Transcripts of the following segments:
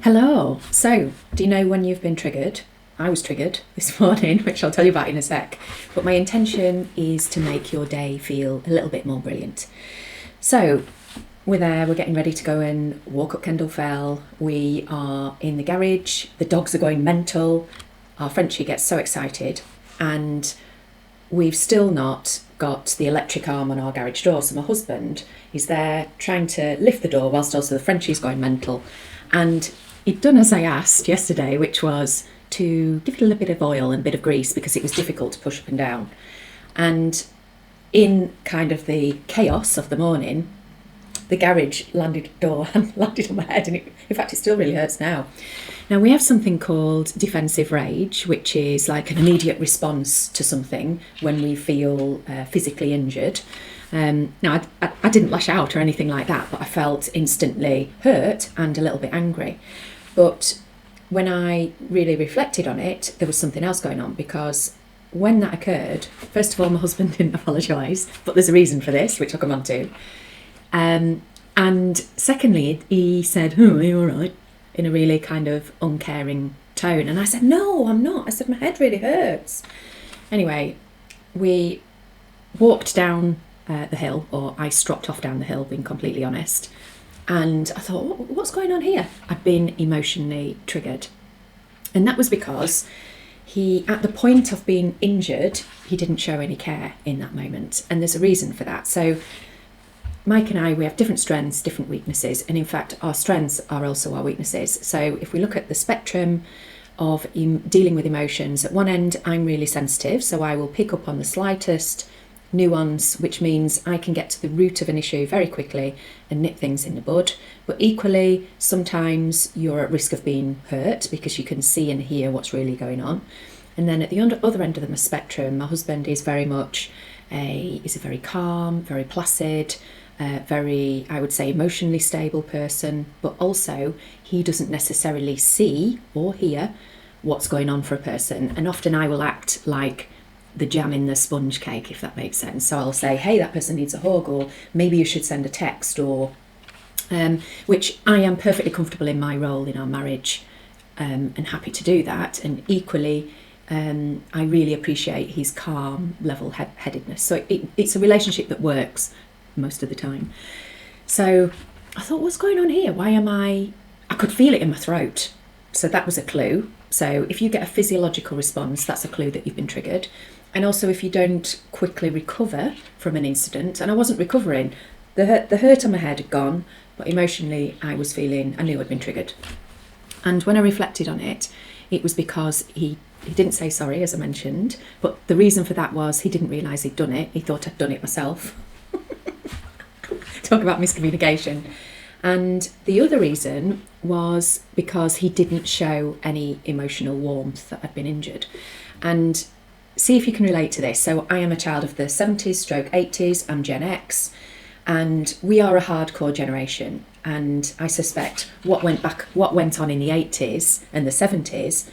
Hello. So, do you know when you've been triggered? I was triggered this morning, which I'll tell you about in a sec. But my intention is to make your day feel a little bit more brilliant. So, we're there, we're getting ready to go and walk up Kendall Fell. We are in the garage, the dogs are going mental. Our Frenchie gets so excited, and we've still not got the electric arm on our garage door. So, my husband is there trying to lift the door whilst also the Frenchie's going mental. And he'd done as I asked yesterday, which was to give it a little bit of oil and a bit of grease because it was difficult to push up and down. And in kind of the chaos of the morning, the garage door landed on my head, and in fact it still really hurts now. Now we have something called defensive rage, which is like an immediate response to something when we feel physically injured. Now, I didn't lash out or anything like that, but I felt instantly hurt and a little bit angry. But when I really reflected on it, there was something else going on, because when that occurred, first of all, my husband didn't apologise, but there's a reason for this, which I'll come on to. And secondly, he said, "Oh, are you all right?" in a really kind of uncaring tone. And I said, "No, I'm not." I said, "My head really hurts." Anyway, we walked down the hill, or I stropped off down the hill, being completely honest. And I thought, what's going on here? I'd been emotionally triggered. And that was because at the point of being injured, he didn't show any care in that moment. And there's a reason for that. So Mike and I, we have different strengths, different weaknesses. And in fact, our strengths are also our weaknesses. So if we look at the spectrum of dealing with emotions, at one end, I'm really sensitive. So I will pick up on the slightest nuance, which means I can get to the root of an issue very quickly and nip things in the bud. But equally, sometimes you're at risk of being hurt because you can see and hear what's really going on. And then at the other end of the spectrum, my husband is very much a very calm, very placid, very, I would say, emotionally stable person, but also he doesn't necessarily see or hear what's going on for a person. And often I will act like the jam in the sponge cake, if that makes sense. So I'll say, "Hey, that person needs a hug," or "Maybe you should send a text," or which I am perfectly comfortable in my role in our marriage, and happy to do that. And equally, I really appreciate his calm, level-headedness. So it's a relationship that works most of the time. So I thought, what's going on here? Why am I could feel it in my throat. So that was a clue. So if you get a physiological response, that's a clue that you've been triggered. And also, if you don't quickly recover from an incident, and I wasn't recovering, the hurt on my head had gone, but emotionally I knew I'd been triggered. And when I reflected on it, it was because he didn't say sorry, as I mentioned, but the reason for that was he didn't realise he'd done it. He thought I'd done it myself. Talk about miscommunication. And the other reason was because he didn't show any emotional warmth that I'd been injured. And see if you can relate to this. So I am a child of the 70s stroke 80s. I'm Gen X, and we are a hardcore generation. And I suspect what went on in the 80s and the 70s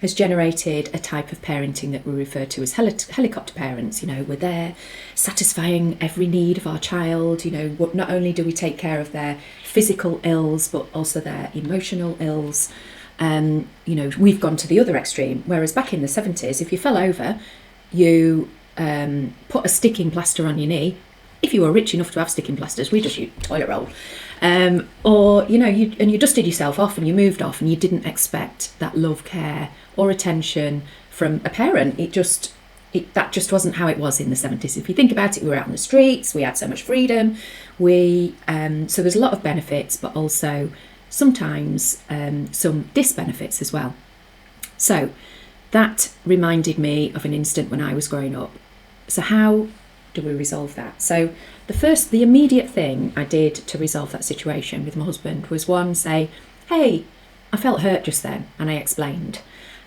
has generated a type of parenting that we refer to as helicopter parents. We're there satisfying every need of our child. Not only do we take care of their physical ills, but also their emotional ills. We've gone to the other extreme, whereas back in the 70s, if you fell over, you put a sticking plaster on your knee. If you were rich enough to have sticking plasters, we just used toilet roll. You dusted yourself off and you moved off, and you didn't expect that love, care or attention from a parent. That just wasn't how it was in the 70s. If you think about it, we were out in the streets, we had so much freedom. So there's a lot of benefits, but also sometimes some disbenefits as well. So that reminded me of an incident when I was growing up. So how do we resolve that? So the immediate thing I did to resolve that situation with my husband was, one, say, "Hey, I felt hurt just then," and I explained.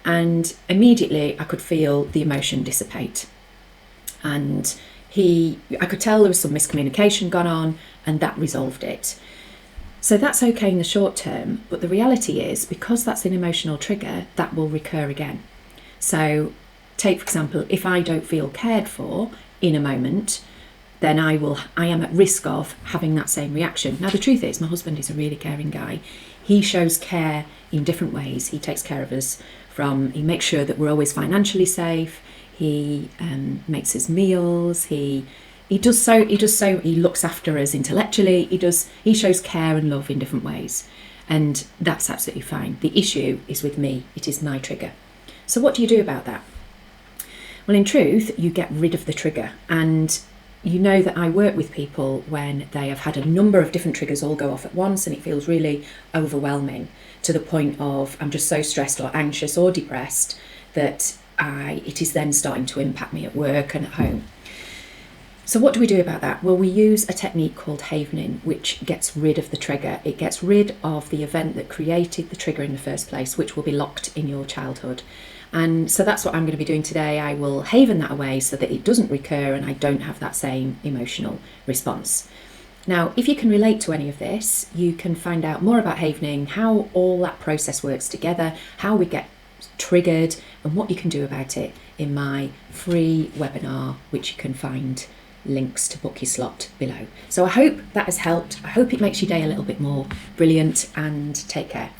And immediately I could feel the emotion dissipate. And I could tell there was some miscommunication gone on, and that resolved it. So that's okay in the short term, but the reality is, because that's an emotional trigger, that will recur again. So take, for example, if I don't feel cared for in a moment, then I am at risk of having that same reaction. Now, the truth is, my husband is a really caring guy. He shows care in different ways. He takes care of us he makes sure that we're always financially safe. He makes us meals. He looks after us intellectually. He shows care and love in different ways. And that's absolutely fine. The issue is with me. It is my trigger. So what do you do about that? Well, in truth, you get rid of the trigger. And you know that I work with people when they have had a number of different triggers all go off at once, and it feels really overwhelming to the point of I'm just so stressed or anxious or depressed that it is then starting to impact me at work and at home. So what do we do about that? Well, we use a technique called havening, which gets rid of the trigger. It gets rid of the event that created the trigger in the first place, which will be locked in your childhood. And so that's what I'm going to be doing today. I will haven that away so that it doesn't recur and I don't have that same emotional response. Now, if you can relate to any of this, you can find out more about havening, how all that process works together, how we get triggered, and what you can do about it in my free webinar, which you can find links to book your slot below. So I hope that has helped. I hope it makes your day a little bit more brilliant, and take care.